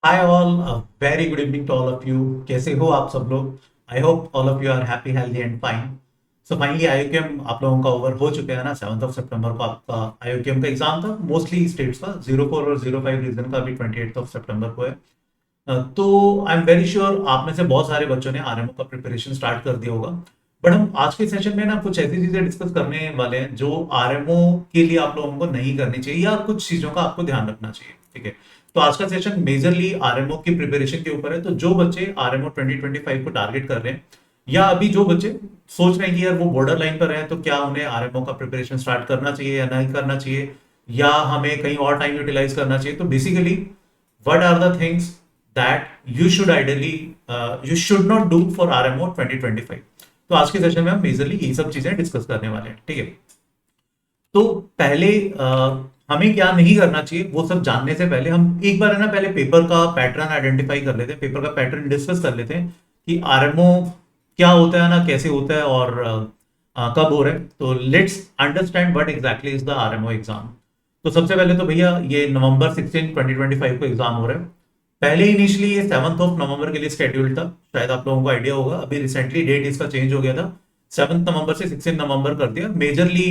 Hi all, very good evening to all of you. कैसे हो आप सब लोग? I hope all of you are happy, healthy and fine. So finally IOQM आप लोगों का ओवर हो चुका है ना। 7 सितंबर को आपका आईओकेएम का एग्जाम था, मोस्टली स्टेट्स का। 04 और 05 रीजन का भी 28 सितंबर को है। तो आई एम वेरी श्योर आप में से बहुत सारे बच्चों ने आरएमओ का प्रिपरेशन स्टार्ट कर दिया होगा। बट हम आज के सेशन में ना कुछ ऐसी चीजें डिस्कस करने वाले हैं जो आरएमओ के लिए आप लोगों को नहीं करनी चाहिए, या कुछ चीजों का आपको ध्यान रखना चाहिए। ठीक है, तो आज का सेशन मेजरली आरएमओ की प्रिपरेशन के ऊपर है। तो जो बच्चे आरएमओ 2025 को टारगेट कर रहे हैं, या अभी जो बच्चे सोच रहे हैं कि यार वो बॉर्डर लाइन पर हैं, तो क्या उन्हें आरएमओ का प्रिपरेशन स्टार्ट करना चाहिए या नहीं करना चाहिए, या हमें कहीं और टाइम यूटिलाइज करना चाहिए, तो basically what are the things that you should ideally you should not do for RMO 2025। तो आज के सेशन में हम मेजरली यही सब चीजें डिस्कस करने वाले हैं। ठीक है, तो पहले हमें क्या नहीं करना चाहिए वो सब जानने से पहले हम एक बार है ना, पहले पेपर का पैटर्न आइडेंटिफाई कर लेते हैं, पेपर का पैटर्न डिस्कस कर लेते हैं कि आरएमओ क्या होता है ना, कैसे होता है और कब हो रहा है। तो let's understand what exactly is the RMO exam. तो सबसे पहले तो भैया ये November 16, 2025 को एग्जाम हो रहा है। पहले इनिशियली ये 7 नवंबर के लिए शेड्यूल्ड था, शायद आप लोगों को आइडिया होगा। अभी रिसेंटली डेट इसका चेंज हो गया था, 7 नवंबर से 16 नवंबर कर दिया। मेजरली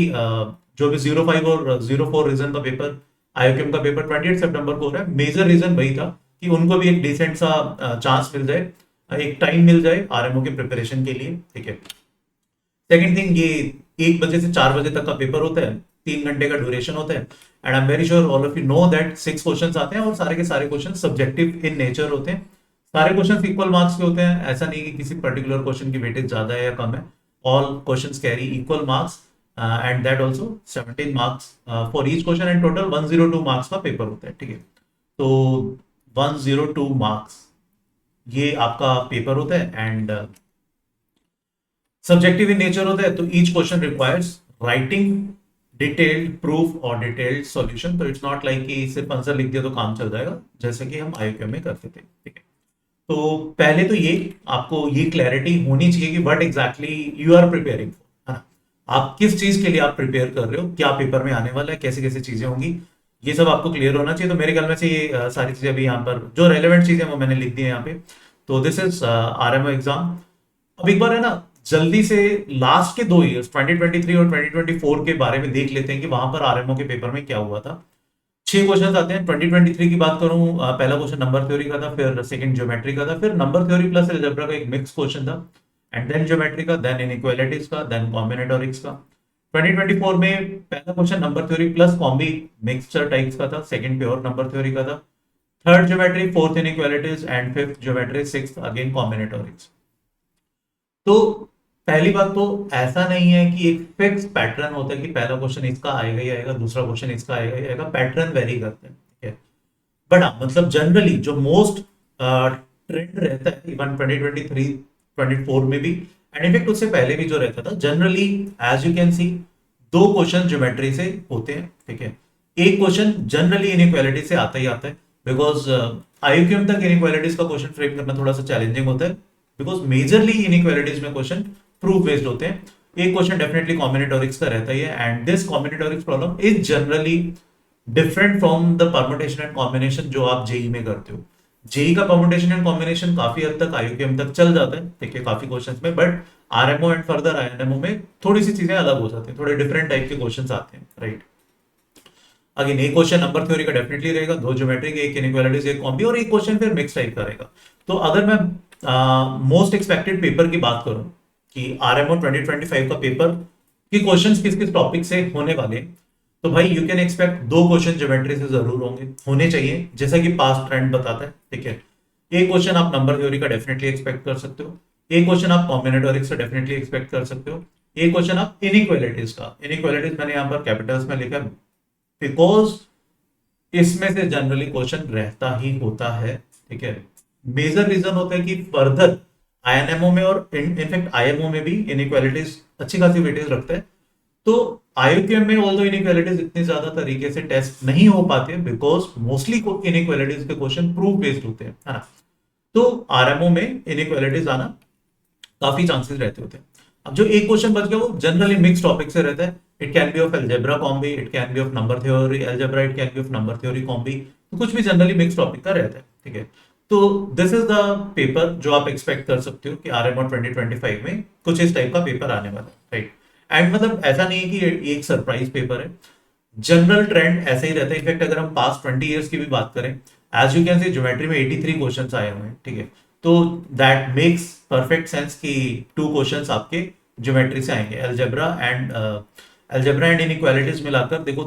जो भी 05 और 04 रीजन का पेपर, आईओकेएम का पेपर 28 सितंबर को हो रहा है। मेजर रीजन वही था कि उनको भी एक डिसेंट सा चांस मिल जाए, एक टाइम मिल जाए आरएमओ के प्रिपरेशन के लिए। ठीक है, सेकेंड थिंग, ये 1 बजे से 4 बजे तक का पेपर होता है, 3 घंटे का ड्यूरेशन होता है। And I am very sure all of you know that 6 questions आते हैं, और सारे के सारे क्वेश्चन सब्जेक्टिव इन नेचर होते हैं। सारे क्वेश्चन इक्वल मार्क्स के होते हैं, ऐसा नहीं कि किसी पर्टिकुलर क्वेश्चन की वेटेज ज्यादा है या कम है। All questions carry equal marks, and that also 17 marks for each question, and total 102 marks का पेपर होता है। ठीक है, तो 102 मार्क्स ये आपका पेपर होता है, एंड सब्जेक्टिव इन नेचर होता है। तो each question requires writing detailed proof और डिटेल्ड सॉल्यूशन। तो इट्स नॉट लाइक कि सिर्फ आंसर लिख दिया तो काम चल जाएगा, जैसे कि हम आईओक्यू में करते थे। ठीक है, तो पहले तो ये आपको ये क्लैरिटी होनी चाहिए कि what exactly you are preparing for, है ना। आप किस चीज के लिए आप प्रिपेयर कर रहे हो, क्या पेपर में आने वाला है, कैसे कैसे चीजें होंगी, ये सब आपको क्लियर होना चाहिए। तो मेरे ख्याल में से ये सारी चीजें अभी यहाँ पर जो रेलिवेंट चीजें वो मैंने लिख दी है यहाँ पे। तो दिस इज आरएमओ एग्जाम। अब एक बार है ना, जल्दी से लास्ट के 2 इयर्स 2023 और 2024 के बारे में देख लेते हैं कि वहां पर आरएमओ के पेपर में क्या हुआ था। 6 क्वेश्चन आते हैं। 2023 की बात करूं, पहला क्वेश्चन नंबर थ्योरी का था, फिर सेकंड ज्योमेट्री का था, फिर नंबर थ्योरी प्लस अलजेब्रा का एक मिक्स क्वेश्चन था, एंड देन ज्योमेट्री का, देन इनइक्वालिटीज का, देन कॉम्बिनेटोरिक्स का। 2024 में पहला question number theory plus combi mixture types का था, सेकंड प्योर नंबर थ्योरी का था, third geometry, fourth inequalities, and fifth geometry, sixth again combinatorics. तो पहली बात तो ऐसा नहीं है कि एक फिक्स पैटर्न होता है कि पहला क्वेश्चन इसका आएगा ही आएगा, दूसरा क्वेश्चन इसका आएगा ही आएगा। पैटर्न वेरी करते हैं, ठीक है। बट हाँ, मतलब जनरली जो मोस्ट ट्रेंड रहता है, इवन 2023 24 में भी, एंड इनफेक्ट उससे पहले भी जो रहता था, generally as you can see 2 question geometry से होते हैं। ठीक है, एक क्वेश्चन जनरली इनइक्वालिटी से आता ही आता है, बिकॉज आईक्यूएम तक इनइक्वालिटीज का क्वेश्चन फ्रेम करना थोड़ा सा चैलेंजिंग होता है, बिकॉज मेजरली इनइक्वालिटीज में क्वेश्चन प्रूफ बेस्ड होते हैं। एक क्वेश्चन डेफिनेटली कॉम्बिनेटोरिक्स का रहता ही है, and this combinatorics problem is generally different from the permutation and combination जो आप जेई में करते हो। जेई का परमुटेशन एंड कॉम्बिनेशन काफी हद तक आईयूकेएम तक चल जाता है, ठीक है, काफी क्वेश्चंस में। बट आरएमओ एंड फर्दर आईएनएमओ में थोड़ी सी चीजें अलग हो जाती हैं, थोड़े डिफरेंट टाइप के क्वेश्चंस आते हैं, राइट। अगेन एक क्वेश्चन नंबर थ्योरी का डेफिनेटली रहेगा, 2 ज्योमेट्री के, एक इनइक्वालिटीज, एक कॉम्बी, और एक क्वेश्चन फिर मिक्स टाइप का रहेगा। तो अगर मैं मोस्ट एक्सपेक्टेड पेपर की बात करूं कि आरएमओ 2025 का पेपर के क्वेश्चंस किस किस टॉपिक से होने वाले हैं, तो भाई you can expect 2 question geometry से जरूर होने चाहिए, जैसा कि पास्ट ट्रेंड बताता है। ठीक है, एक क्वेश्चन आप नंबर थ्योरी का डेफिनेटली एक्सपेक्ट कर सकते हो, एक क्वेश्चन आप कॉम्बिनेटोरिक्स से डेफिनेटली एक्सपेक्ट कर सकते हो, एक क्वेश्चन आप इनइक्वालिटीज का, इनइक्वालिटीज मैंने यहाँ पर कैपिटल्स में लिखा, बिकॉज इसमें से जनरली क्वेश्चन रहता ही होता है। ठीक है, मेजर रीजन होता है कि फर्दर आईएनएमओ में और इनफैक्ट आईएमओ में भी इनइक्वालिटीज अच्छी खासी वेटेज रखता है। तो आईयूकेएम में ऑल्दो इनइक्वालिटीज इतनी ज्यादा तरीके से टेस्ट नहीं हो पाते, बिकॉज मोस्टली इनइक्वालिटीज के क्वेश्चन प्रूफ बेस्ड होते हैं, है ना। तो आरएमओ में इनइक्वालिटीज आना काफी चांसेस रहते होते हैं। अब जो एक क्वेश्चन बच गया वो जनरली मिक्स टॉपिक से रहता है। It can be of algebra combi, it can be of number theory algebra, it can be of number theory combi, तो कुछ भी जनरली मिक्स टॉपिक का रहता है। ठीक है। तो दिस इज द पेपर जो आप एक्सपेक्ट कर सकते हो कि आरएमओ 2025 में कुछ इस टाइप का पेपर आने वाला है, राइट। एंड मतलब ऐसा नहीं है कि ये एक सरप्राइज पेपर है, जनरल ट्रेंड ऐसे ही रहता है। इनफैक्ट अगर हम पास्ट 20 ईयर्स की भी बात करें, as you can see geometry में 83 क्वेश्चंस आए हुए हैं, ठीक है। तो दैट मेक्स परफेक्ट सेंस कि 2 क्वेश्चंस आपके ज्योमेट्री से आएंगे, अलजेब्रा एंड इनइक्वालिटीज मिलाकर देखो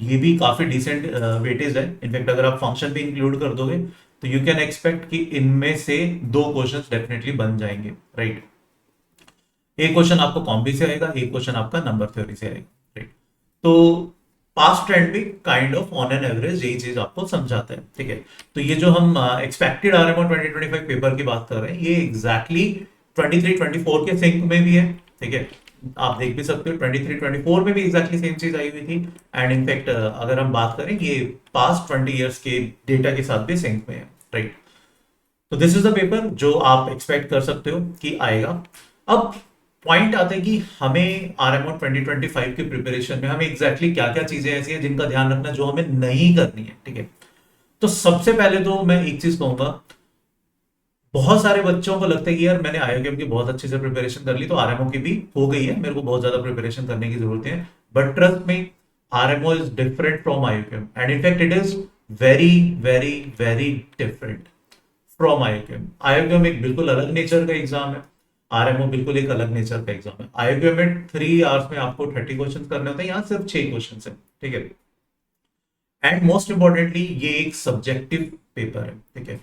ये भी काफी डिसेंट वेटेज है। इनफैक्ट अगर आप फंक्शन भी इंक्लूड कर दोगे तो यू कैन एक्सपेक्ट कि इनमें से 2 क्वेश्चंस डेफिनेटली बन जाएंगे, राइट। एक क्वेश्चन आपको कॉम्बी से आएगा, एक क्वेश्चन आपका नंबर थ्योरी से आएगा, राइट। तो पास्ट ट्रेंड भी kind of on an average यही चीज आपको समझाता है, ठीक है। तो ये जो हम एक्सपेक्टेड आरएमओ 2025 पेपर की बात कर रहे हैं, ये एग्जैक्टली 23 24 के सिंक में भी है, ठीक है। आप देख भी सकते हो 23 24 में भी एग्जैक्टली सेम चीज आई हुई थी। एंड इनफैक्ट अगर हम बात करें ये पास्ट 20 ईयर्स के डेटा के साथ भी सिंक में है, राइट। तो दिस इज द पेपर जो आप एक्सपेक्ट कर सकते हो कि आएगा। अब पॉइंट आता है कि हमें आरएमओ 2025 की प्रिपरेशन में हमें एग्जैक्टली क्या क्या चीजें ऐसी हैं जिनका ध्यान रखना जो हमें नहीं करनी है, ठीक है। तो सबसे पहले तो मैं एक चीज कहूंगा, बहुत सारे बच्चों को लगता है कि यार मैंने आईओकेम की बहुत अच्छे से प्रिपरेशन कर ली तो आरएमओ की भी हो गई है, मेरे को बहुत ज्यादा प्रिपरेशन करने की जरूरत है। But trust me, RMO is different from IOQM and in fact it is very very very different from IOQM. IOQM एक बिल्कुल अलग नेचर का एग्जाम है, आरएमओ बिल्कुल एक अलग नेचर का एग्जाम है। आईओकेम में 3 आवर्स में आपको 30 क्वेश्चन करने होते हैं, यहाँ सिर्फ 6 क्वेश्चन है, ठीक है। एंड मोस्ट इंपॉर्टेंटली ये एक सब्जेक्टिव पेपर है, ठीक है।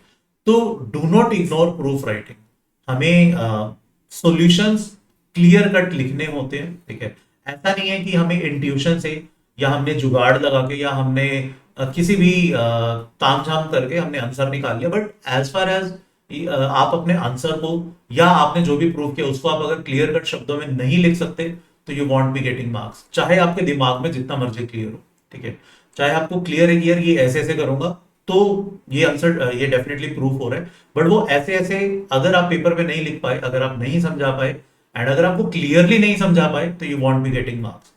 तो do not ignore proof writing, हमें सॉल्यूशंस क्लियर कट लिखने होते हैं, ठीक है। ऐसा नहीं है कि हमें इंट्यूशन से या हमने जुगाड़ लगा के या हमने किसी भी तामझाम करके हमने आंसर निकाल लिया। बट एज फार एज आप अपने आंसर को या आपने जो भी प्रूफ किया उसको आप अगर क्लियर कट शब्दों में नहीं लिख सकते तो you want be getting marks, चाहे आपके दिमाग में जितना मर्जी क्लियर हो, ठीक है। चाहे आपको क्लियर है कि यार ये ऐसे ऐसे करूंगा तो ये आंसर ये डेफिनेटली प्रूफ हो रहा है, बट वो ऐसे ऐसे अगर आप पेपर पे नहीं लिख पाए, अगर आप नहीं समझा पाए एंड अगर आपको क्लियरली नहीं समझा पाए तो you want be getting marks.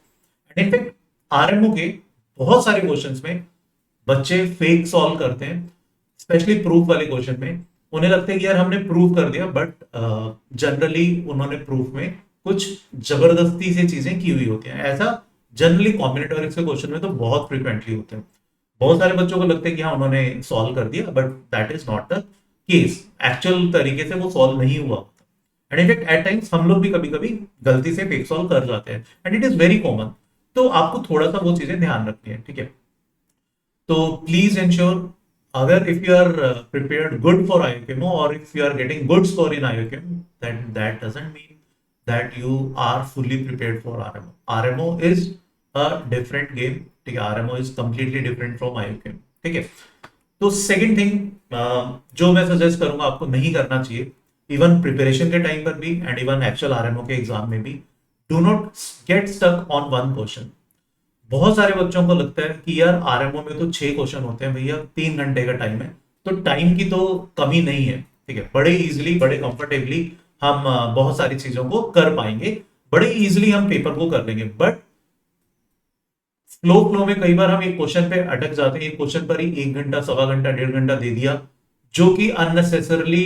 And in fact RMO के बहुत सारे क्वेश्चंस में बच्चे फेक सॉल्व करते हैं, स्पेशली प्रूफ वाले क्वेश्चन में। उन्हें लगता है कि यार हमने प्रूफ कर दिया, बट जनरली उन्होंने प्रूफ में कुछ जबरदस्ती से चीजें की हुई होती हैं। ऐसा जनरली कॉम्बिनेटोरिक्स के क्वेश्चन में तो बहुत फ्रिक्वेंटली होते हैं। बहुत सारे बच्चों को लगता है कि हाँ उन्होंने सॉल्व कर दिया, but that is not the case. Actual तरीके से वो सॉल्व नहीं हुआ होता। एंड इनफैक्ट एट टाइम्स हम लोग भी कभी कभी गलती से फेक सॉल्व कर जाते हैं and it is very common. तो आपको थोड़ा सा वो चीजें ध्यान रखनी है, ठीक है। तो प्लीज इंश्योर, अगर if you are prepared good for IOQM और if you are getting good score in IOQM, that doesn't mean that you are fully prepared for RMO. RMO is a different game, ठीक है। RMO is completely different from IOCAM, ठीक है। तो second thing जो मैं suggest करूंगा आपको नहीं करना चाहिए, इवन प्रिपरेशन के टाइम पर भी एंड इवन एक्चुअल आरएमओ के एग्जाम में भी, do not get stuck on one question. बहुत सारे बच्चों को लगता है कि यार आरएमओ में तो 6 क्वेश्चन होते हैं भैया, 3 घंटे का टाइम है, तो टाइम की तो कमी नहीं है, ठीक है। बड़े इजिली बड़े कंफर्टेबली हम बहुत सारी चीजों को कर पाएंगे, बड़े इजिली हम पेपर को कर लेंगे। बट फ्लो में कई बार हम एक क्वेश्चन पे अटक जाते हैं, एक क्वेश्चन पर ही 1 घंटा, सवा घंटा, 1.5 घंटा दे दिया, जो कि unnecessarily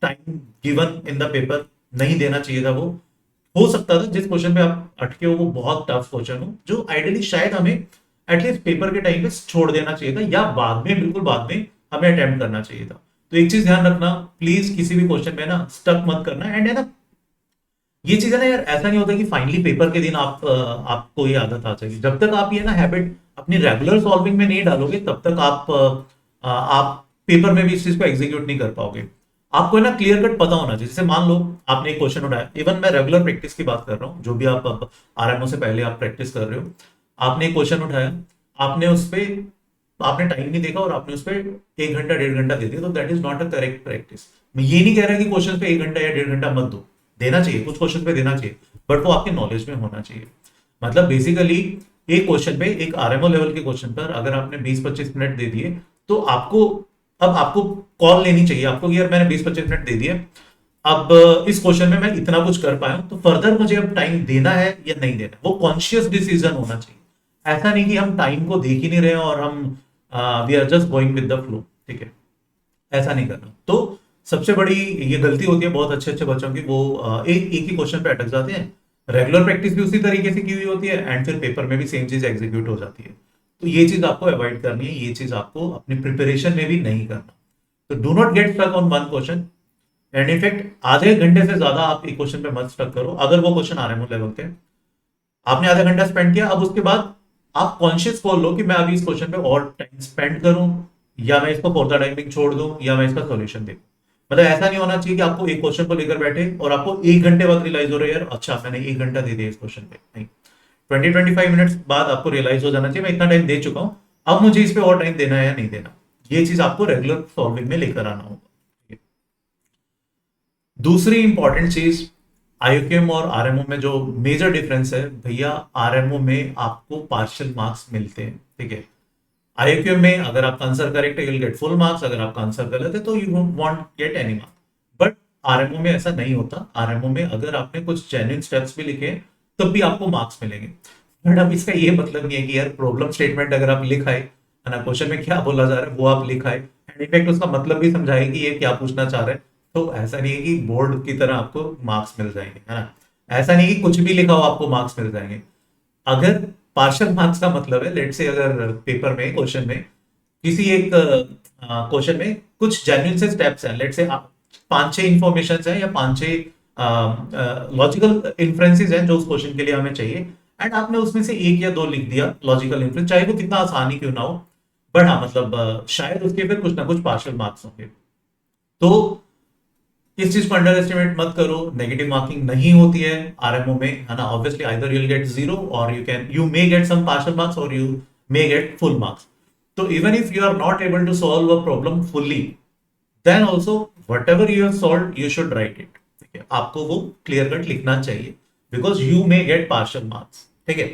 time given in the paper नहीं देना चाहिए था। वो हो सकता था जिस क्वेश्चन पे आप अटके हो वो बहुत टफ क्वेश्चन हो, जो आइडियली शायद हमें एटलीस्ट पेपर के टाइम पे छोड़ देना चाहिए था, या बाद में, बिल्कुल बाद में हमें अटेम्प्ट करना चाहिए था। तो एक चीज ध्यान रखना, प्लीज किसी भी क्वेश्चन में ना स्टक मत करना। एंड है ना, ये चीज है ना यार, ऐसा नहीं होता कि फाइनली पेपर के दिन आपको ये आदत आ जाएगी। जब तक आप ये ना हैबिट अपनी रेगुलर सॉल्विंग में नहीं डालोगे तब तक आप पेपर में भी इस चीज को एग्जीक्यूट नहीं कर पाओगे। आपको है ना क्लियर कट पता होना चाहिए। जैसे मान लो आपने एक क्वेश्चन उठाया, इवन मैं रेगुलर प्रैक्टिस की बात कर रहा हूँ, जो भी आप आरएमओ से पहले आप प्रैक्टिस कर रहे हो, आपने एक क्वेश्चन उठाया, आपने उस पर आपने टाइम नहीं देखा और आपने उस पर 1 घंटा, 1.5 घंटा दे दिया, तो that is not a correct practice. मैं ये नहीं कह रहा कि क्वेश्चन पे 1 घंटा या 1.5 घंटा मत दो, देना चाहिए, कुछ क्वेश्चन पे देना चाहिए, बट वो आपके नॉलेज में होना चाहिए। मतलब बेसिकली एक क्वेश्चन पे, एक आरएमओ लेवल के क्वेश्चन पर अगर आपने 20-25 मिनट दे दिए, तो आपको कॉल लेनी चाहिए आपको कि यार मैंने 20-25 मिनट दे दिए, अब इस क्वेश्चन में मैं इतना कुछ कर पाया हूं, तो फर्दर मुझे अब टाइम देना है या नहीं देना, वो कॉन्शियस डिसीजन होना चाहिए। ऐसा नहीं कि हम टाइम को देख ही नहीं रहे और हम we are just going with the flow, ठीक है। ऐसा नहीं करना। तो सबसे बड़ी ये गलती होती है बहुत अच्छे अच्छे बच्चों की, वो एक एक ही क्वेश्चन पे अटक जाते हैं। रेगुलर प्रैक्टिस भी उसी तरीके से की हुई होती है एंड फिर पेपर में भी सेम चीज एग्जीक्यूट हो जाती है। तो ये चीज आपको अवॉइड करनी है, ये चीज आपको अपनी प्रिपरेशन में भी नहीं करना। तो do not get stuck on one question, and in fact आधे घंटे से ज्यादा आप एक क्वेश्चन पे मत स्टक करो। अगर वो क्वेश्चन आ रहे हो लेवल पे, आपने आधा घंटा स्पेंड किया, अब उसके बाद आप कॉन्शियस कॉल लो कि मैं अभी इस क्वेश्चन पे और टाइम स्पेंड करूं, या मैं इसको फॉर द टाइमिंग छोड़ दूं, या मैं इसका सॉल्यूशन देखूं। मतलब ऐसा नहीं होना चाहिए कि आपको एक क्वेश्चन को लेकर बैठे और आपको एक घंटे बाद रियलाइज हो रहा है यार अच्छा मैंने एक घंटा दे दिया इस क्वेश्चन पे। नहीं, 20-25 मिनट्स बाद आपको रियलाइज हो जाना चाहिए मैं इतना टाइम दे चुका हूं, अब मुझे इस पे और टाइम देना है या नहीं देना। ये चीज आपको रेगुलर सॉल्विंग में लेकर आना होगा। दूसरी इंपॉर्टेंट चीज, आईक्यूएम और आरएमओ में जो मेजर डिफरेंस है भैया, आरएमओ में आपको पार्शियल मार्क्स मिलते हैं, ठीक है। आईक्यूएम में अगर आपका आंसर करेक्ट है, you will gate full marks, अगर आपका आंसर गलत है तो you want get any marks. But RMO में ऐसा नहीं होता। आरएमओ में अगर आपने कुछ जेन्युइन स्टेप्स भी लिखे तब भी आपको मार्क्स मिलेंगे। बट अब इसका ये मतलब नहीं है कि यार प्रॉब्लम स्टेटमेंट अगर आप लिख आए है ना, क्वेश्चन में क्या बोला जा रहा है वो आप लिख आए एंड इनफैक्ट उसका मतलब भी समझाए कि ये क्या पूछना चाह रहा है, तो ऐसा नहीं है कि बोर्ड की तरह आपको मार्क्स मिल जाएंगे, है ना। ऐसा नहीं कि कुछ भी लिखा हो आपको मार्क्स मिल जाएंगे। अगर पार्शियल मार्क्स का मतलब है, लेट से अगर पेपर में क्वेश्चन में किसी एक क्वेश्चन में कुछ जेन्युइन से स्टेप्स हैं, लेट से 5-6 इंफॉर्मेशन हैं या 5-6 लॉजिकल इन्फ्रेंसेस हैं जो उस क्वेश्चन के लिए हमें चाहिए, एंड आपने उसमें से एक या दो लिख दिया लॉजिकल इन्फ्रेंस, चाहे वो कितना आसानी क्यों ना हो, बट हाँ मतलब शायद उसके फिर कुछ ना कुछ पार्शियल मार्क्स होंगे। तो इस चीज को अंडर एस्टिमेट मत करो। नेगेटिव मार्किंग नहीं होती है आरएमओ में, है ना। Obviously either you will get 0 और you may get some partial marks और you may get full marks. तो even if you are not able to solve a problem fully, then also whatever you have solve you should write it, ठीक है। आपको वो clear cut लिखना चाहिए because you may get partial marks, ठीक है।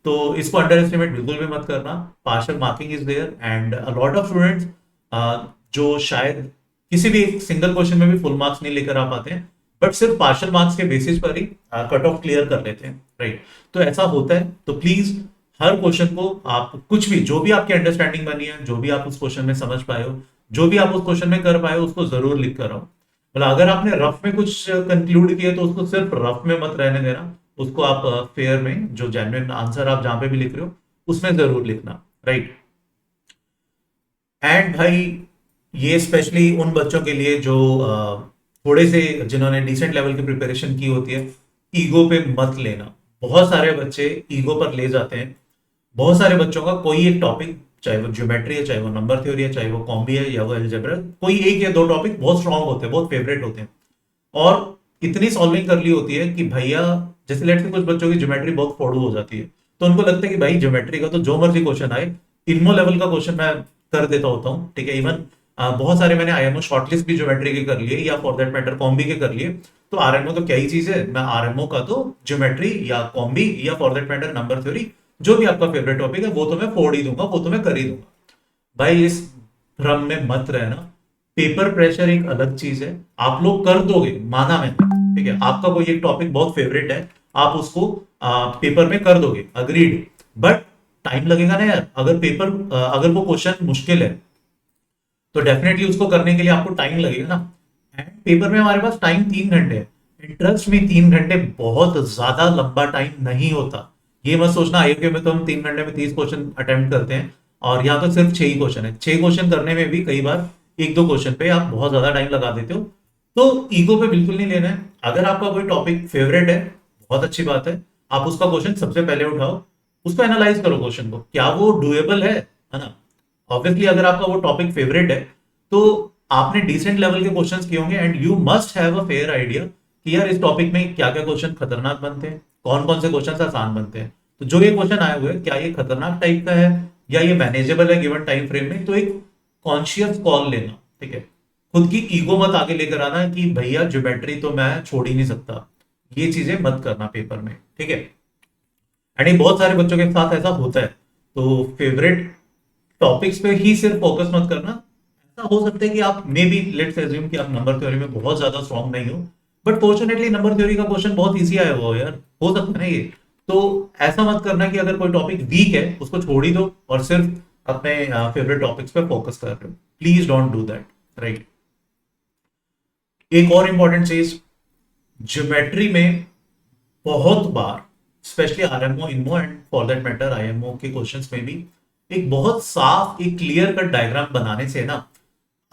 तो इसको अंडर एस्टिमेट बिल्कुल भी मत करना। Partial marking is there and a lot of students जो शायद किसी भी एक सिंगल क्वेश्चन में भी फुल मार्क्स नहीं लेकर आ पाते हैं, बट सिर्फ पार्शियल मार्क्स के बेसिस पर ही कट ऑफ क्लियर कर लेते हैं, राइट। तो ऐसा होता है। तो प्लीज हर क्वेश्चन को आप कुछ भी जो भी आपकी अंडरस्टैंडिंग बनी है, जो भी आप उस क्वेश्चन में समझ पाए हो, जो भी आप उस क्वेश्चन में कर पाए हो, उसको जरूर लिख कर आओ। मतलब अगर आपने रफ में कुछ कंक्लूड किया तो उसको सिर्फ रफ में मत रहने देना, उसको आप फेयर में जो जेन्युइन आंसर आप जहां पे भी लिख रहे हो उसमें जरूर लिखना, राइट। एंड भाई ये स्पेशली उन बच्चों के लिए जो थोड़े से जिन्होंने डिसेंट लेवल की प्रिपरेशन की होती है, ईगो पे मत लेना। बहुत सारे बच्चे ईगो पर ले जाते हैं। बहुत सारे बच्चों का कोई एक टॉपिक, चाहे वो ज्योमेट्री है, चाहे वो नंबर थ्योरी है, चाहे वो कॉम्बी है या वो अलजेब्रा, कोई एक या दो टॉपिक बहुत स्ट्रांग होते हैं, बहुत फेवरेट होते हैं और इतनी सॉल्विंग कर ली होती है कि भैया, जैसे लेट से कुछ बच्चों की ज्योमेट्री बहुत फोड़ू हो जाती है, तो उनको लगता है कि भाई ज्योमेट्री का तो जो मर्जी क्वेश्चन आए, इनमो लेवल का क्वेश्चन मैं कर देता होता हूँ, ठीक है। इवन बहुत सारे मैंने आईएमओ शॉर्टलिस्ट भी ज्योमेट्री के कर लिए या फॉर दैट मैटर कॉम्बी के कर लिए। तो आरएमओ तो क्या ही चीज है, मैं आरएमओ का तो ज्योमेट्री या कॉम्बी या for that matter number theory, जो भी आपका फेवरेट टॉपिक है वो तो मैं फोड़ ही दूंगा, वो तो मैं कर ही दूंगा। भाई इस भ्रम में मत रहना। पेपर प्रेशर एक अलग चीज है, आप लोग कर दोगे, माना मैंने, ठीक है। आपका कोई एक टॉपिक बहुत फेवरेट है, आप उसको पेपर में कर दोगे, अग्रीड, बट टाइम लगेगा ना यार। अगर वो क्वेश्चन मुश्किल है तो डेफिनेटली उसको करने के लिए आपको टाइम लगेगा ना। एंड पेपर में हमारे पास टाइम 3 घंटे है। इंटरेस्ट में 3 घंटे बहुत ज्यादा लंबा टाइम नहीं होता। ये मत सोचना आईओके में तो हम 3 घंटे में 30 क्वेश्चन अटेम्प्ट करते हैं और यहाँ तो सिर्फ 6 ही क्वेश्चन है। 6 क्वेश्चन करने में भी कई बार एक दो क्वेश्चन पे आप बहुत ज्यादा टाइम लगा देते हो। तो ईगो पे बिल्कुल नहीं लेना है। अगर आपका कोई टॉपिक फेवरेट है, बहुत अच्छी बात है, आप उसका क्वेश्चन सबसे पहले उठाओ, उसको एनालाइज करो, क्वेश्चन को क्या वो डुएबल है ना। ऑब्वियसली अगर आपका वो टॉपिक फेवरेट है तो आपने डिसेंट लेवल के क्वेश्चंस किए होंगे and you must have a fair idea कि यार इस टॉपिक में क्या क्या क्वेश्चन खतरनाक बनते हैं, कौन कौन से क्वेश्चन आसान बनते हैं। तो जो ये क्वेश्चन आए हुए हैं, क्या ये खतरनाक टाइप का है या ये मैनेजेबल है गिवन टाइम फ्रेम में। तो एक कॉन्शियस कॉल लेना, ठीक है। खुद की ईगो मत आगे लेकर आना कि भैया ज्योमेट्री तो मैं छोड़ ही नहीं सकता। ये चीजें मत करना पेपर में, ठीक है। एंड ये बहुत सारे बच्चों के साथ ऐसा होता है। तो फेवरेट टॉपिक्स पे ही सिर्फ फोकस मत करना। ऐसा हो सकता है कि आप मे बी लेट्स अज्यूम कि आप नंबर थ्योरी में बहुत ज्यादा स्ट्रांग नहीं हो, बट फॉर्चुनेटली नंबर थ्योरी का क्वेश्चन बहुत इजी आया हुआ हो यार, हो सकता है ना ये। तो ऐसा मत करना कि अगर कोई टॉपिक वीक है उसको छोड़ ही दो और सिर्फ अपने फेवरेट टॉपिक्स पे फोकस कर रहे हो। Please don't do that. Right. एक और इंपॉर्टेंट चीज, ज्योमेट्री में बहुत बार specially RMO, INMO and for that matter IMO के क्वेश्चंस में भी एक बहुत साफ एक क्लियर कट डायग्राम बनाने से ना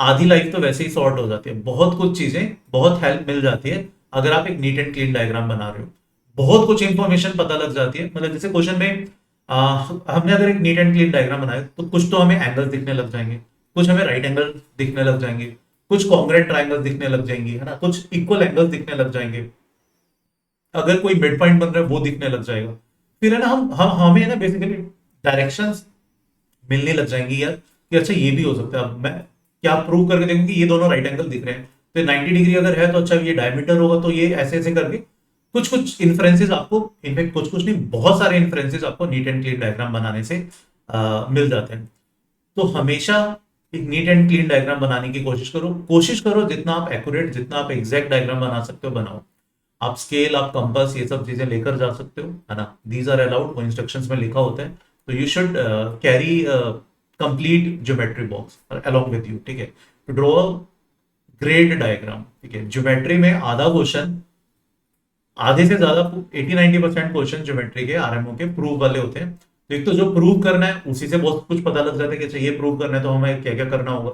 आधी लाइफ तो वैसे ही सॉर्ट हो जाती है। बहुत कुछ चीजें, बहुत हेल्प मिल जाती है अगर आप एक नीट एंड क्लीन डायग्राम बना रहे हो। बहुत कुछ इंफॉर्मेशन पता लग जाती है। मतलब जैसे क्वेश्चन में हमने अगर एक नीट एंड क्लीन डायग्राम बनाया तो कुछ तो हमें एंगल्स दिखने लग जाएंगे, कुछ हमें राइट एंगल दिखने लग जाएंगे, कुछ कॉन्ग्रेट ट्राइंगल्स दिखने लग जाएंगी, है ना, कुछ इक्वल एंगल्स दिखने लग जाएंगे, अगर कोई मिड पॉइंट बन रहा है वो दिखने लग जाएगा। फिर है ना हम हमें ना बेसिकली डायरेक्शंस मिलने लग जाएंगी यार कि अच्छा ये भी हो सकता है। अब मैं क्या प्रूव करके देखूं कि ये दोनों राइट एंगल दिख रहे हैं, तो 90 डिग्री अगर है तो अच्छा ये डायमीटर होगा, तो ये ऐसे ऐसे करके कुछ कुछ इन्फ्रेंसेस आपको, इनफैक्ट कुछ कुछ नहीं बहुत सारे इन्फ्रेंसेस आपको नीट एंड क्लीन डायग्राम बनाने से मिल जाते हैं। तो हमेशा एक नीट एंड क्लीन डायग्राम बनाने की कोशिश करो जितना आप एक्यूरेट, जितना आप एग्जैक्ट डायग्राम बना सकते हो बनाओ। आप स्केल, आप कंपास, ये सब चीजें लेकर जा सकते हो, है ना, दीज आर अलाउड, वो इंस्ट्रक्शंस में लिखा होता है। तो you should carry complete geometry box along with you, ठीक है, to draw a grade diagram. ठीक है, ज्योमेट्री में आधा क्वेश्चन, आधे से ज्यादा 80-90% क्वेश्चन ज्योमेट्री के आरएमओ के प्रूव वाले होते हैं। तो एक तो जो प्रूव करना है उसी से बहुत कुछ पता लग जाता है कि अच्छा ये प्रूव करना है तो हमें क्या क्या करना होगा,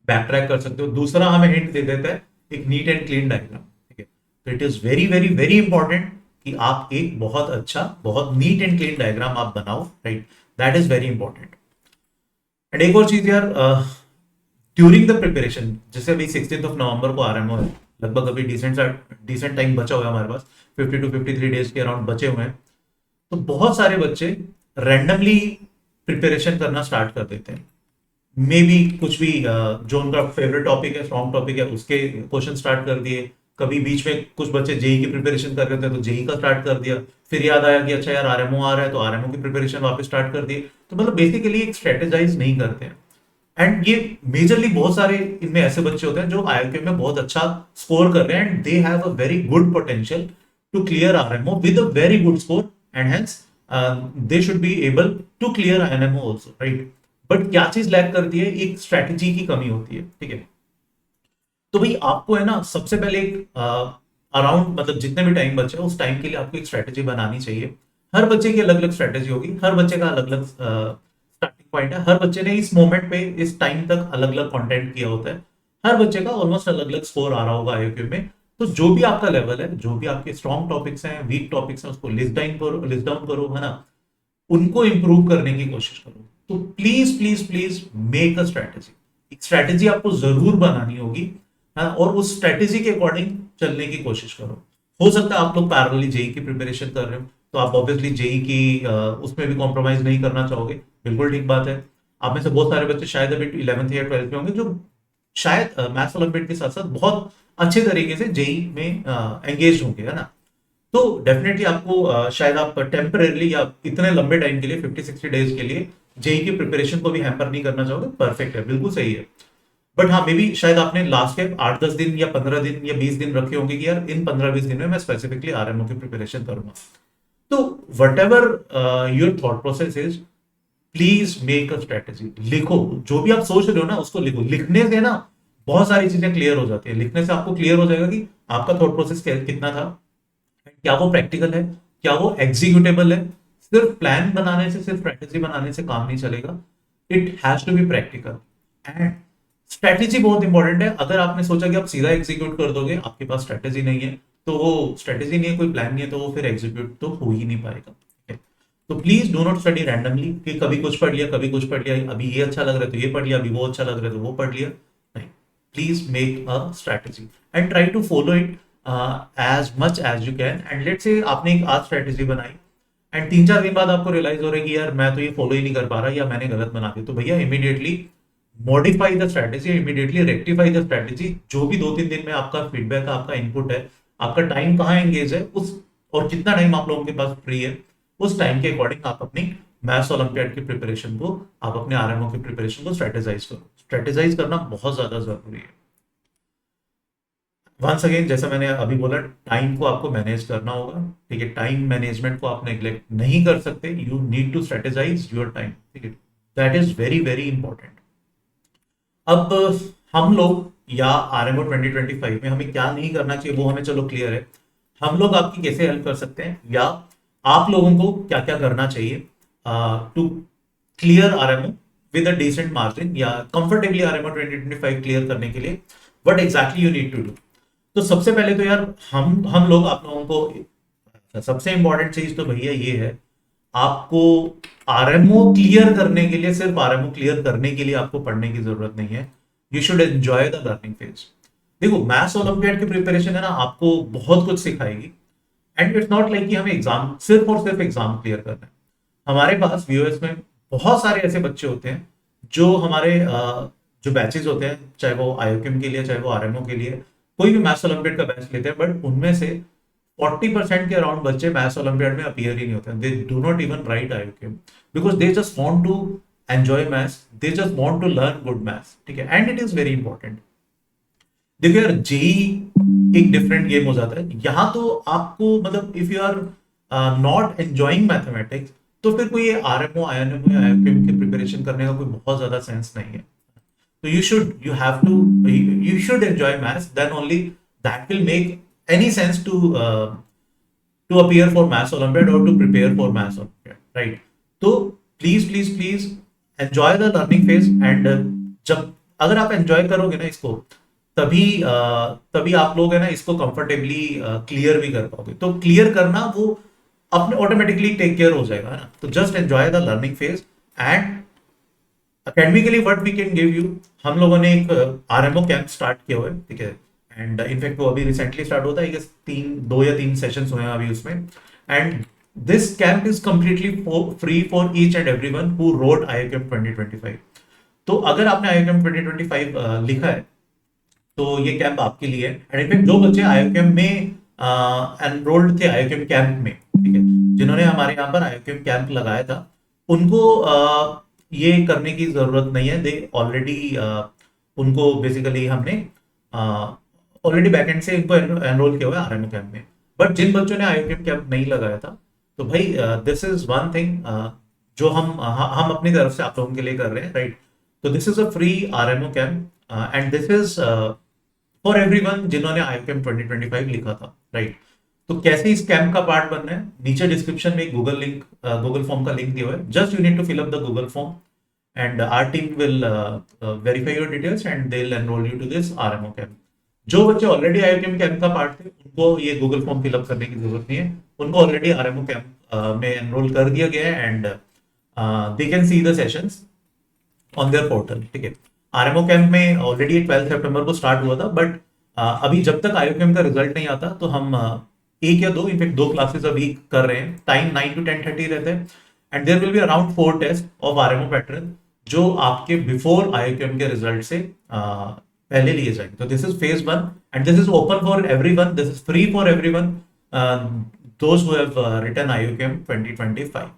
बैक ट्रैक कर सकते हो। दूसरा हमें हिंट दे देता है एक नीट एंड क्लीन डायग्राम। ठीक है, तो it is very very very important कि आप एक बहुत अच्छा, बहुत नीट एंड क्लीन डायग्राम आप बनाओ, right, that is very important. And एक और चीज यार, ड्यूरिंग द प्रिपरेशन, जैसे अभी 16 नवंबर को आरएमओ है, लगभग अभी डिसेंट टाइम बचा हुआ है हमारे पास, 50 to 53 डेज के अराउंड बचे हुए हैं। तो बहुत सारे बच्चे रैंडमली प्रिपरेशन करना स्टार्ट कर देते हैं। मे बी कुछ भी जो उनका फेवरेट टॉपिक है, स्ट्रॉन्ग टॉपिक है, उसके क्वेश्चन स्टार्ट कर दिए। कभी बीच में कुछ बच्चे जेई की प्रिपरेशन कर रहे थे तो जेई का स्टार्ट कर दिया। फिर याद आया कि अच्छा यार आरएमओ आ रहा है तो आरएमओ की प्रिपरेशन वापस स्टार्ट कर दी। तो मतलब बेसिकली एक स्ट्रेटेजाइज नहीं करते हैं। एंड ये मेजरली बहुत सारे इनमें ऐसे बच्चे होते हैं जो आईआईटी में बहुत अच्छा स्कोर कर रहे हैं and they have a very good potential to clear RMO with a very good score and hence they should be able to clear IMO also, right. But क्या चीज लैक करती है, एक स्ट्रेटेजी की कमी होती है। ठीक है, तो भाई आपको है ना सबसे पहले एक अराउंड, मतलब जितने भी टाइम बचे उस टाइम के लिए आपको एक स्ट्रेटेजी बनानी चाहिए। हर बच्चे की अलग अलग स्ट्रेटेजी होगी, हर बच्चे का अलग अलग स्टार्टिंग पॉइंट है, हर बच्चे ने इस मोमेंट पे इस टाइम तक अलग अलग कंटेंट किया होता है, हर बच्चे का ऑलमोस्ट अलग अलग स्कोर आ रहा होगा आईक्यू में। तो जो भी आपका लेवल है, जो भी आपके स्ट्रॉन्ग टॉपिक्स हैं, वीक टॉपिक्स हैं, उसको लिस्ट डाउन करो, है ना, उनको इंप्रूव करने की कोशिश करो। तो please please please make a strategy. एक स्ट्रेटेजी आपको जरूर बनानी होगी, हाँ, और उस स्ट्रेटेजी के अकॉर्डिंग चलने की कोशिश करो। हो सकता है आप लोग पैरेलली जेई की प्रिपरेशन कर रहे हो तो आप ऑब्वियसली जेई की उसमें भी कॉम्प्रोमाइज नहीं करना चाहोगे, बिल्कुल ठीक बात है। आप में से बहुत सारे बच्चे शायद अभी 11th या 12th में होंगे जो शायद मैथ्स ओलंपियाड के साथ साथ बहुत अच्छे तरीके से जेई में एंगेज होंगे, है ना। तो डेफिनेटली आपको शायद आप टेम्परेली या इतने लंबे टाइम के लिए 50-60 डेज के लिए जेई की प्रिपरेशन को भी हैम्पर नहीं करना चाहोगे, परफेक्ट है, बिल्कुल सही है। बट हाँ, मे बी शायद आपने लास्ट के 8-10 दिन या 15 दिन या 20 दिन रखे होंगे कि यार इन 15-20 दिन में मैं स्पेसिफिकली आरएमओ की प्रिपरेशन करूंगा। तो what ever your thought process is, please make a strategy. लिखो, जो भी आप सोच रहे हो ना उसको लिखो। लिखने से ना बहुत सारी चीजें क्लियर हो जाती है। लिखने से आपको क्लियर हो जाएगा कि आपका थॉट प्रोसेस कितना था, क्या वो प्रैक्टिकल है, क्या वो एग्जीक्यूटेबल है। सिर्फ प्लान बनाने से, सिर्फ स्ट्रेटेजी बनाने से काम नहीं चलेगा, it has to be practical. And strategy बहुत इंपॉर्टेंट है। अगर आपने सोचा कि आप सीधा एग्जीक्यूट कर दोगे, आपके पास स्ट्रेटेजी नहीं है, तो वो स्ट्रेटेजी नहीं है, कोई प्लान नहीं है, तो वो फिर एग्जीक्यूट तो हो ही नहीं पाएगा। ठीक है, तो please do not study randomly कि कभी कुछ पढ़ लिया, कभी कुछ पढ़ लिया, अभी ये अच्छा लग रहा है तो ये पढ़ लिया, अभी वो अच्छा लग रहा है तो वो पढ़ लिया। नहीं, please make a strategy and try to follow it as much as you can. And let's say आपने एक आज स्ट्रेटेजी बनाई एंड 3-4 दिन बाद आपको रियलाइज हो रहा है कि यार मैं तो ये फॉलो ही नहीं कर पा रहा या मैंने गलत बना दिया, तो भैया immediately modify the strategy, immediately rectify the strategy. जो भी 2-3 दिन में आपका फीडबैक है, आपका इनपुट है, आपका टाइम कहाँ एंगेज है उस, और कितना टाइम आप लोगों के पास फ्री है, उस टाइम के अकॉर्डिंग आप अपनी मैथ्स ओलंपियाड की प्रिपरेशन को, आप अपने आरएमओ की प्रिपरेशन को स्ट्रेटेजाइज करो। स्ट्रेटेजाइज करना बहुत ज्यादा जरूरी है। वंस अगेन, जैसा मैंने अभी बोला, टाइम को आपको मैनेज करना होगा। ठीक है, टाइम मैनेजमेंट को आप नेग्लेक्ट नहीं कर सकते। You need to strategise your time. ठीक है, that is very very important. अब हम लोग या आरएमओ 2025 में हमें क्या नहीं करना चाहिए वो हमें चलो क्लियर है। हम लोग आपकी कैसे हेल्प कर सकते हैं या आप लोगों को क्या क्या करना चाहिए to clear RMO with a decent margin या कंफर्टेबली आरएमओ 2025 क्लियर करने के लिए what exactly you need to do. तो सबसे पहले तो यार हम लोग आप लोगों को सबसे इंपॉर्टेंट चीज तो भैया ये है, आपको आरएमओ क्लियर करने के लिए, सिर्फ आरएमओ क्लियर करने के लिए आपको पढ़ने की जरूरत नहीं है। You should enjoy the learning phase. देखो मैथ्स ओलंपियाड की प्रिपरेशन है ना, आपको बहुत कुछ सिखाएगी। एंड इट्स नॉट लाइक कि हमें एग्जाम सिर्फ और सिर्फ एग्जाम क्लियर करना है। हमारे पास यूएस में बहुत सारे ऐसे बच्चे होते हैं जो हमारे जो बैचेस होते हैं, चाहे वो आईओक्यूएम के लिए चाहे वो आरएमओ के लिए, कोई भी मैथ्स ओलंपियाड का बैच लेते हैं, बट उनमें से 40% के अराउंड बच्चे मैथ्स ओलंपियाड में अपीयर ही नहीं होते हैं। They do not even write IOQM because they just want to enjoy maths, they just want to learn good maths, ठीक है। And it is very important. देखो यार जेई एक डिफरेंट गेम हो जाता है यहाँ तो आपको, मतलब if you are not enjoying mathematics तो फिर कोई आरएमओ आईएनएमओ या आईओक्यूएम की प्रिपरेशन करने का कोई बहुत ज्यादा सेंस नहीं है। तो you have to, you should enjoy maths, then only that will make any sense to appear for maths olympiad or to prepare for maths olympiad, right? तो please enjoy the learning phase and जब अगर आप enjoy करोगे ना इसको, तभी तभी आप लोग है ना इसको कंफर्टेबली क्लियर भी कर पाओगे। तो क्लियर करना वो अपने ऑटोमेटिकली टेक केयर हो जाएगा, है ना। तो just enjoy the learning phase and academically what we can give you. हम लोगों ने एक आरएमओ कैंप स्टार्ट किया हुआ है, ठीक है। एंड इनफैक्ट वो अभी रिसेंटली स्टार्ट होता है, दो या तीन सेशंस हुए हैं अभी उसमें। And this camp is completely free for each and everyone who wrote IOQM 2025। तो अगर आपने आईओक्यूएम 2025 लिखा है तो ये कैंप आपके लिए है। एंड इनफैक्ट जो बच्चे आईओक्यूएम में एनरोल्ड थे आईओक्यूएम कैंप में, ठीक है, जिन्होंने हमारे यहाँ पर आईओक्यूएम कैंप लगाया था, उनको ये करने की जरूरत नहीं है। दे ऑलरेडी उनको बेसिकली हमने ऑलरेडी बैकएंड से इनको एनरोल किया हुआ है आरएमओ कैंप में। बट जिन बच्चों ने आईओक्यूएम कैंप नहीं लगाया था, तो भाई दिस इज वन थिंग जो हम अपनी तरफ से आप लोगों के लिए कर रहे हैं, राइट। तो this is a free RMO camp and this is for everyone जिन्होंने आईओक्यूएम 2025 लिखा था, राइट। तो कैसे इस कैंप का पार्ट बनना है, नीचे डिस्क्रिप्शन में एक गूगल फॉर्म का लिंक दिया हुआ है। Just you need to fill up the Google form and our team will verify your details and they will enroll you to this RMO camp. जो बच्चे ऑलरेडी आईओक्यूएम कैंप का part थे उनको ये गूगल फॉर्म फिलअप करने की जरूरत नहीं है, उनको ऑलरेडी आरएमओ कैंप में एनरोल कर दिया गया है and they can see the sessions on their portal, ठीक है। आरएमओ कैंप में ऑलरेडी 12 सितंबर को स्टार्ट हुआ था, बट अभी जब तक आईओक्यूएम का रिजल्ट नहीं आता तो हम एक या दो, इनफेक्ट दो क्लासेस अभी कर रहे हैं। टाइम 9 to 10:30 रहते हैं and there will be around 4 test of RMO pattern जो आपके बिफोर आईओक्यूएम के रिजल्ट से पहले लिए जाएंगे। तो this is phase 1 and this is open for everyone, this is free for everyone those who have written IOQM 2025।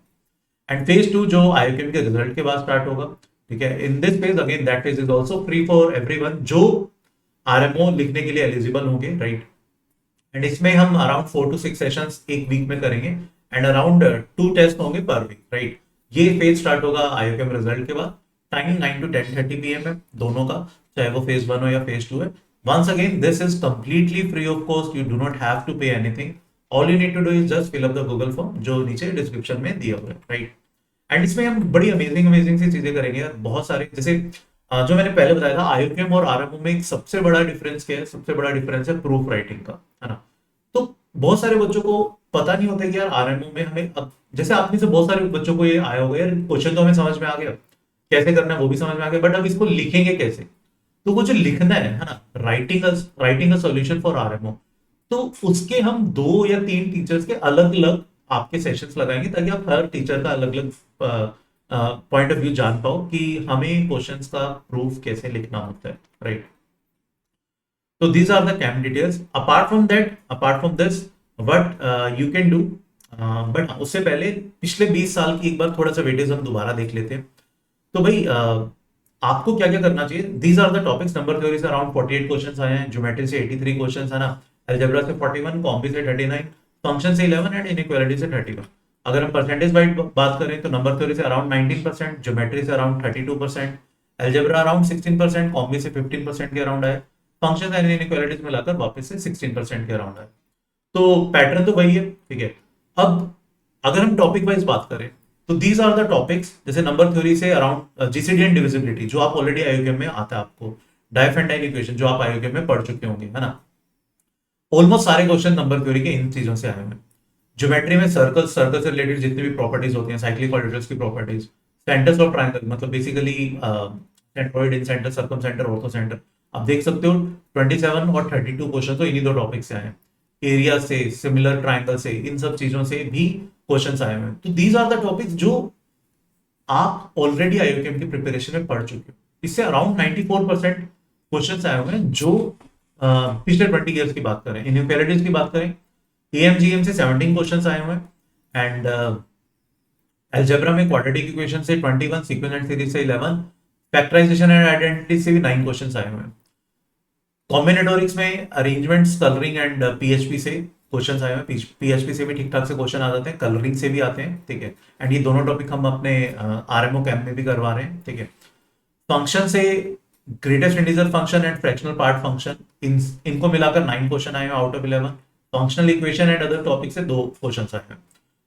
And phase 2 जो आईओक्यूएम के रिजल्ट के बाद स्टार्ट होगा, ठीक है। In this phase again that phase is also free for everyone जो RMO लिखने के लिए एलिजिबल होंगे, राइट। एंड इसमें हम अराउंड 4 to 6 सेशंस एक वीक में करेंगे एंड अराउंड 2 टेस्ट होंगे पर वीक, राइट। ये फेज स्टार्ट होगा आईओक्यूएम रिजल्ट के बाद। टाइम 9 to 10:30 PM है दोनों का, चाहे वो फेज 1 हो या फेज 2 है। Once again this is completely free of cost, you do not have to pay anything, all you need to do is just fill up the Google form जो नीचे डिस्क्रिप्शन में दिया हुआ है, राइट। एंड इसमें हम बड़ी अमेजिंग सी चीजें करेंगे यार, बहुत सारे, जैसे जो मैंने पहले बताया था आईओक्यूएम और आरएमओ में एक सबसे बड़ा डिफरेंस क्या है, सबसे बड़ा डिफरेंस है प्रूफ राइटिंग का, है ना। तो बहुत सारे बच्चों को पता नहीं होता कि यार आरएमओ में हमें, अब जैसे आप में से बहुत सारे बच्चों को ये आया होगा यार, क्वेश्चन तो हमें समझ में आ गया, कैसे करना है वो भी समझ में आ गया, बट अब इसको लिखेंगे कैसे। तो वो जो लिखना है ना, writing a solution for RMO, तो उसके हम 2 या 3 टीचर्स के अलग अलग आपके सेशंस लगाएंगे ताकि आप हर टीचर का अलग अलग पॉइंट ऑफ व्यू जान पाओ कि हमें क्वेश्चंस का प्रूफ कैसे लिखना होता है, राइट। तो these are the camp details. Apart from this, what you can do, but उससे पहले पिछले 20 साल की एक बार थोड़ा सा वेटेज हम दोबारा देख लेते हैं। तो भाई आपको क्या क्या करना चाहिए, these are the topics। Number theory से अराउंड 48 क्वेश्चन आए हैं, ज्योमेट्री से 83 क्वेश्चन है ना, अलजेब्रा से 41, कॉम्पी से 39, फंक्शन से 11 एंड इनइक्वालिटी से 31। अगर हम परसेंटेज वाइज बात करें तो नंबर थ्योरी से अराउंड 19%, ज्योमेट्री से अराउंड 32%, अलजेब्रा अराउंड 16%, कॉम्बी से 15% के अराउंड है, फंक्शन एंड इनइक्वालिटीज मिलाकर वापस से 16% के अराउंड है। तो पैटर्न तो वही है, ठीक है। अब अगर हम टॉपिक वाइज बात करें तो दीज आर द टॉपिक्स, जैसे नंबर थ्योरी से अराउंड जीसीडी एंड डिविजिबिलिटी जो आप ऑलरेडी आईओकेम में आता है आपको, डाइफ एंड डाइन इक्वेशन जो आप आईओकेम में पढ़ चुके होंगे, है ना। ऑलमोस्ट सारे क्वेश्चन नंबर थ्योरी के इन चीजों से आए हुए हैं। ज्योमेट्री में सर्कल से रिलेटेड जितनी भी प्रॉपर्टीज होती हैं, साइक्लिक क्वाड्रेटर्स की प्रॉपर्टीज, सेंटर्स ऑफ ट्रायंगल मतलब basically centroid, incentre, circumcentre, orthocentre, आप देख सकते हो 27 और 32 क्वेश्चन तो इन्हीं दो टॉपिक से आए हैं। एरिया से, सिमिलर ट्रायंगल से, इन सब चीजों से भी क्वेश्चन आए हुए हैं। तो दीज आर द टॉपिक्स जो आप ऑलरेडी आईओकेम की प्रिपरेशन में पढ़ चुके हो। इससे अराउंड 94% क्वेश्चन आए हुए हैं जो पिछले 20 ईयर्स की बात करें। इनइक्वालिटीज की बात करें, एएमजीएम से 17 क्वेश्चंस आए हुए हैं एंड अलजेब्रा में क्वाड्रेटिक इक्वेशन से 21, सीक्वेंस एंड सीरीज से 11, फैक्टराइजेशन एंड आइडेंटिटी से भी 9 क्वेश्चंस आए हुए हैं। कॉम्बिनेटोरिक्स में अरेंजमेंट्स, कलरिंग एंड पीएचपी से क्वेश्चंस आए हुए हैं। पीएचपी से भी ठीक ठाक से क्वेश्चन आ जाते हैं, कलरिंग से भी आते हैं, ठीक है। एंड ये दोनों टॉपिक हम अपने आरएमओ कैंप में भी करवा रहे हैं, ठीक है। फंक्शन से greatest integer function and fractional part function, इनको मिलाकर 9 क्वेश्चन आए हैं out of 11। Functional equation and other topic से 2 क्वेश्चन आए हैं।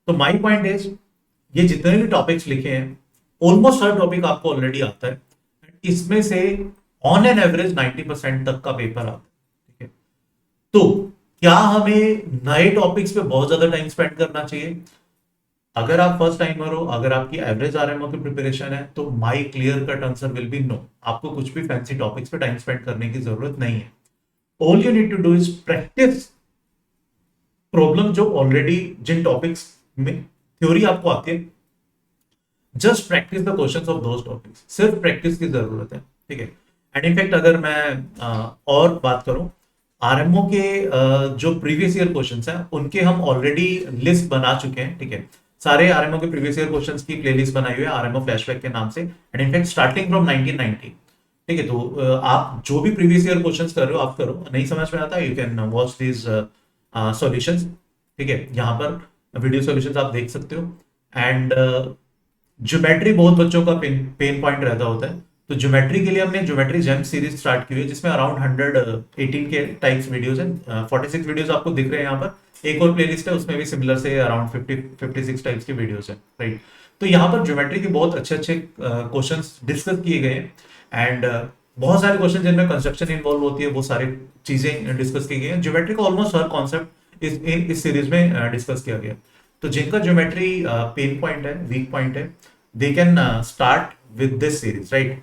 तो माय पॉइंट इज, ये जितने भी टॉपिक्स लिखे हैं ऑलमोस्ट हर टॉपिक आपको ऑलरेडी आता है। इसमें से ऑन एन एवरेज 90% तक का पेपर आता है, ठीक है। तो क्या हमें नए टॉपिक्स पे बहुत ज्यादा टाइम स्पेंड करना चाहिए? अगर आप फर्स्ट टाइमर हो, अगर आपकी एवरेज आरएमओ की प्रिपरेशन है, तो my clear cut answer will be no. आपको कुछ भी फैंसी टॉपिक्स पे टाइम स्पेंड करने की जरूरत नहीं है। All you need to do is practice problem जो ऑलरेडी जिन टॉपिक्स में थ्योरी आपको आती है, just practice the questions of those topics. सिर्फ प्रैक्टिस की जरूरत है, ठीक है। एंड इनफैक्ट अगर मैं और बात करूं, आरएमओ के जो प्रीवियस ईयर क्वेश्चंस हैं उनके हम ऑलरेडी लिस्ट बना चुके हैं, ठीक है। सारे आरएमओ के प्रीवियस ईयर क्वेश्चंस की प्लेलिस्ट बनाई हुई है आरएमओ फ्लैशबैक के नाम से, एंड इनफैक्ट स्टार्टिंग फ्रॉम 1990, ठीक है। तो आप जो भी प्रीवियस ईयर क्वेश्चंस कर रहे हो आप करो, नहीं समझ में आता you can watch this solutions, ठीक है। यहाँ पर वीडियो सॉल्यूशंस आप देख सकते हो। एंड ज्योमेट्री बहुत बच्चों का पेन पॉइंट रहता होता है, तो ज्योमेट्री के लिए हमने ज्योमेट्री जेम सीरीज स्टार्ट की हुई है, जिसमें अराउंड 118 के टाइप्स वीडियोस हैं। 46 वीडियोस आपको दिख रहे हैं यहाँ पर। एक और प्लेलिस्ट है उसमें भी सिमिलर से अराउंड 56 टाइप्स के वीडियोस हैं, राइट। तो यहाँ पर ज्योमेट्री के बहुत अच्छे अच्छे क्वेश्चंस डिस्कस किए गए हैं एंड बहुत सारे क्वेश्चन जिनमें कंस्ट्रक्शन इन्वॉल्व होती है, वो सारी चीजें डिस्कस की गई हैं। ज्योमेट्री का ऑलमोस्ट हर कॉन्सेप्ट इस सीरीज में डिस्कस किया गया। तो जिनका ज्योमेट्री पेन पॉइंट है, वीक पॉइंट है, they can start with this series, right.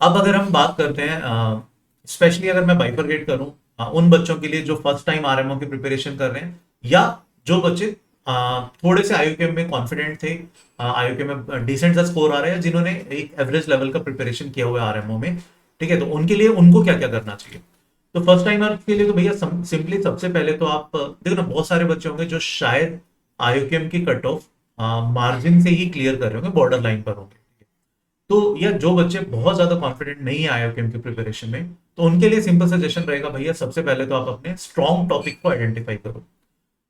अब अगर हम बात करते हैं, स्पेशली अगर मैं बाइफरगेट करूं उन बच्चों के लिए जो फर्स्ट टाइम आरएमओ की प्रिपरेशन कर रहे हैं, या जो बच्चे थोड़े से आईओकेएम में कॉन्फिडेंट थे, आईओकेएम में डिसेंट सा स्कोर आ रहे हैं, जिन्होंने एक एवरेज लेवल का प्रिपरेशन किया हुआ है आरएमओ में, ठीक है। तो उनके लिए उनको क्या क्या करना चाहिए? तो फर्स्ट टाइमर के लिए तो भैया सिंपली सबसे पहले तो आप देखो ना, बहुत सारे बच्चे होंगे जो शायद आईओकेएम की कट ऑफ मार्जिन से ही क्लियर कर रहे होंगे, बॉर्डर लाइन पर होंगे। तो या जो बच्चे बहुत ज्यादा कॉन्फिडेंट नहीं है आईओकेएम की प्रिपरेशन में, तो उनके लिए सिंपल सजेशन रहेगा, भैया सबसे पहले तो आप अपने स्ट्रॉन्ग टॉपिक को आइडेंटिफाई करो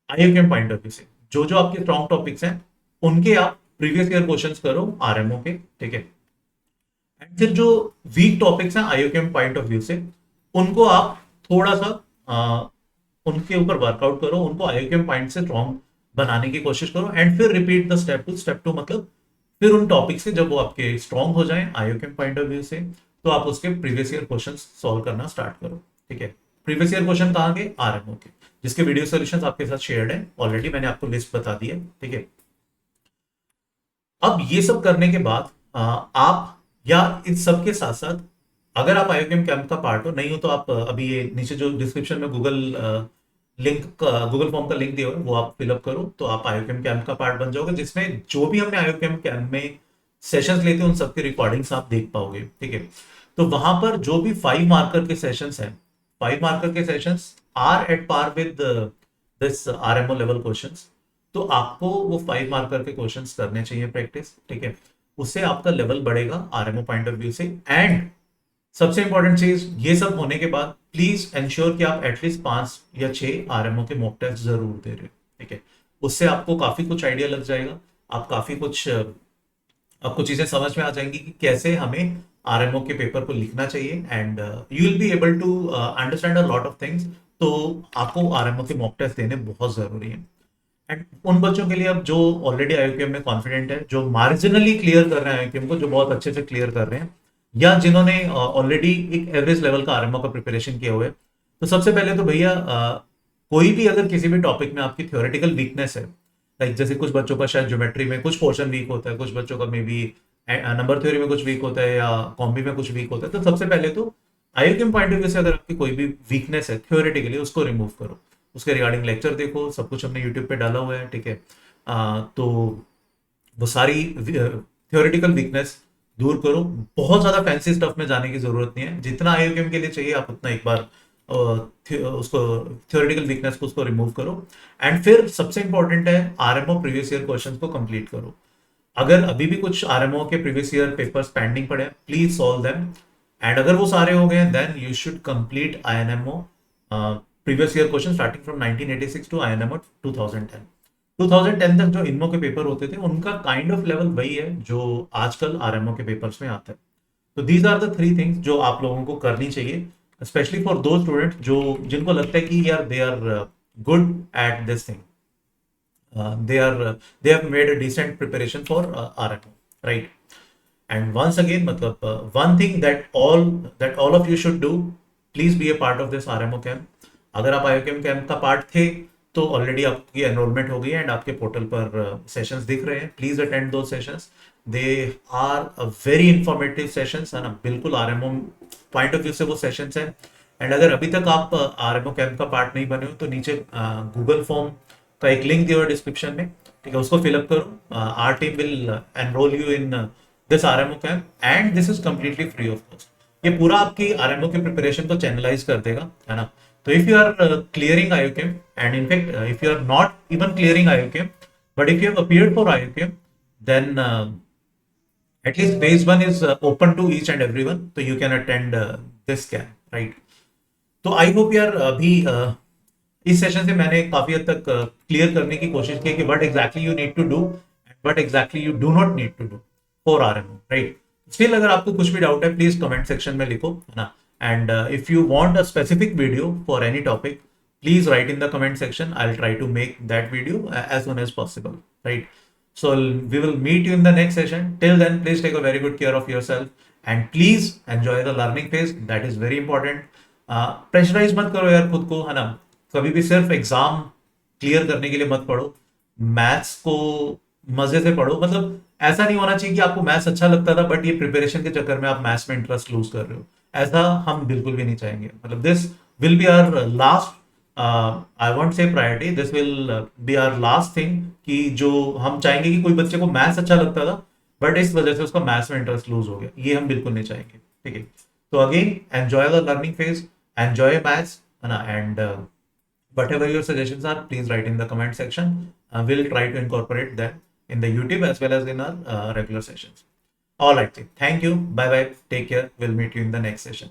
आईओकेएम पॉइंट ऑफ व्यू से। जो जो आपके स्ट्रॉन्ग टॉपिक्स हैं उनके आप प्रीवियस ईयर क्वेश्चंस करो आरएमओ के, ठीक है। एंड फिर जो वीक टॉपिक्स हैं आईओकेएम पॉइंट ऑफ व्यू से, उनको आप थोड़ा सा उनके ऊपर वर्कआउट करो, उनको आईओकेएम पॉइंट से स्ट्रॉन्ग बनाने की कोशिश करो। एंड फिर रिपीट द स्टेप टू मतलब फिर उन टॉपिक से जब वो आपके स्ट्रॉन्ग हो जाएं आईओकेएम पॉइंट ऑफ व्यू से, तो आप उसके प्रीवियस ईयर क्वेश्चंस सॉल्व करना स्टार्ट करो, ठीक है। प्रीवियस ईयर क्वेश्चन कहाँ के? आरएमओ के, जिसके वीडियो सॉल्यूशंस आपके साथ शेयर्ड है ऑलरेडी, मैंने आपको लिस्ट बता दी है, ठीक है। अब ये सब करने के बाद आप, या इस सब के साथ साथ अगर आप आईओकेएम कैंप का पार्ट हो, नहीं हो तो आप अभी ये नीचे जो डिस्क्रिप्शन में गूगल फॉर्म का लिंक दिया हुआ है वो आप फिलअप करो, तो आप आईओकेएम कैंप का पार्ट बन जाओगे, जिसमें जो भी हमने आईओकेएम कैंप में सेशंस लेते हैं उन सबके रिकॉर्डिंग्स आप देख पाओगे, ठीक है। तो वहां पर जो भी 5 मार्कर के सेशंस हैं, 5 मार्कर के sessions are at par with this RMO level questions. तो आपको वो 5 मार्कर के क्वेश्चंस करने चाहिए प्रैक्टिस, ठीक है। उससे आपका लेवल बढ़ेगा आरएमओ पॉइंट ऑफ व्यू से। एंड सबसे इंपॉर्टेंट चीज, ये सब होने के बाद प्लीज एंश्योर कि आप एटलीस्ट 5 या 6 आरएमओ के मॉक टेस्ट जरूर दे रहे हो, ठीक है। उससे आपको काफी कुछ आइडिया लग जाएगा, आप काफी कुछ आपको चीजें समझ में आ जाएंगी कि कैसे हमें आरएमओ के पेपर को लिखना चाहिए, and you will be able to understand a lot of things. तो आपको आरएमओ के मॉक टेस्ट देने बहुत जरूरी है। एंड उन बच्चों के लिए अब जो ऑलरेडी आईक्यूएम में कॉन्फिडेंट है, जो मार्जिनली क्लियर कर रहे हैं आईक्यूएम को, जो बहुत अच्छे से क्लियर कर रहे हैं, या जिन्होंने ऑलरेडी एक एवरेज लेवल का आरएमओ का प्रिपरेशन किया हुआ है, तो सबसे पहले तो भैया कोई भी अगर किसी भी टॉपिक में आपकी थ्योरेटिकल वीकनेस है, लाइक जैसे कुछ बच्चों का शायद ज्योमेट्री में कुछ पोर्शन वीक होता है, कुछ बच्चों का मे बी नंबर थ्योरी में कुछ वीक होता है, या कॉम्बी में कुछ वीक होता है, तो सबसे पहले तो आईक्यूएम पॉइंट ऑफ व्यू से अगर आपकी कोई भी वीकनेस है थ्योरेटिकली, उसको रिमूव करो। उसके रिगार्डिंग लेक्चर देखो, सब कुछ हमने यूट्यूब पे डाला हुआ है, ठीक है। तो वो सारी थ्योरेटिकल वीकनेस दूर करो। बहुत ज्यादा फैंसी स्टफ में जाने की जरूरत नहीं है, जितना आईओकेम के लिए चाहिए आप उतना एक बार उसको थ्योरेटिकल वीकनेस को उसको रिमूव करो। एंड फिर सबसे इंपॉर्टेंट है आरएमओ प्रीवियस ईयर क्वेश्चंस को कंप्लीट करो। अगर अभी भी कुछ आरएमओ के प्रीवियस ईयर पेपर्स पेंडिंग पड़े हैं, प्लीज सॉल्व देम। एंड अगर वो सारे हो गए then you should complete INMO previous year question starting from 1986 to INMO 2010। 2010 तक जो इनमो के पेपर होते थे उनका काइंड ऑफ लेवल वही है जो आजकल आरएमओ के पेपर्स में आता है। तो these are the three things जो आप लोगों को करनी चाहिए, स्पेशली फॉर दो स्टूडेंट जो जिनको लगता है कि यार they are good at this thing, they have made a decent preparation for RMO, right? And once again, मतलब one thing that all of you should do, please be a part of this RMO camp. अगर आप IOCAM camp का part थे तो already आपकी enrolment हो गई है एंड आपके पोर्टल पर सेशंस दिख रहे हैं। प्लीज अटेंड दो sessions, they are a very informative sessions, है ना, बिल्कुल आरएमओ पॉइंट ऑफ व्यू से वो सेशंस हैं। एंड अगर अभी तक आप आरएमओ कैंप का पार्ट नहीं बने हो तो नीचे गूगल फॉर्म का एक लिंक दिया हुआ डिस्क्रिप्शन में, ठीक है, उसको फिलअप करो। Our team will enroll you in this RMO camp and this is completely free of cost. ये पूरा आपकी आरएमओ की प्रिपरेशन को चैनलाइज कर देगा, है ना। तो if you are clearing IOCAM, and in fact if you are not even clearing IOCAM, but if you have appeared for IOCAM, then at least phase 1 is open to each and everyone, so you can attend this camp, right? तो I hope यार अभी इस session से मैंने काफी हद तक clear करने की कोशिश की कि what exactly you need to do and what exactly you do not need to do for RMO, right. Still अगर आपको कुछ भी डाउट है प्लीज कमेंट सेक्शन में लिखो, है ना। And if you want a specific video for any topic, please write in the comment section. I'll try to make that video as soon as possible, right? So we will meet you in the next session. Till then, please take a very good care of yourself and please enjoy the learning phase. That is very important. Pressurize मत करो यार खुद को, है ना। कभी भी सिर्फ एग्जाम क्लियर करने के लिए मत पढ़ो, मैथ्स को मजे से पढ़ो। मतलब ऐसा नहीं होना चाहिए कि आपको मैथ्स अच्छा लगता था बट ये प्रिपरेशन के चक्कर में आप मैथ्स में इंटरेस्ट लूज कर रहे हो, ऐसा हम बिल्कुल भी नहीं चाहेंगे। मतलब this will be our last, I won't say priority, this will be our last thing कि जो हम चाहेंगे कि कोई बच्चे को मैथ्स अच्छा लगता था बट इस वजह से उसका मैथ्स में इंटरेस्ट लूज हो गया, ये हम बिल्कुल नहीं चाहेंगे, ठीक है। तो again enjoy the learning phase, enjoy maths, है ना। And whatever your suggestions are, please write in the comment section. We'll try to incorporate that in the YouTube as well as in our regular sessions. All right, thank you. Bye bye. Take care. We'll meet you in the next session.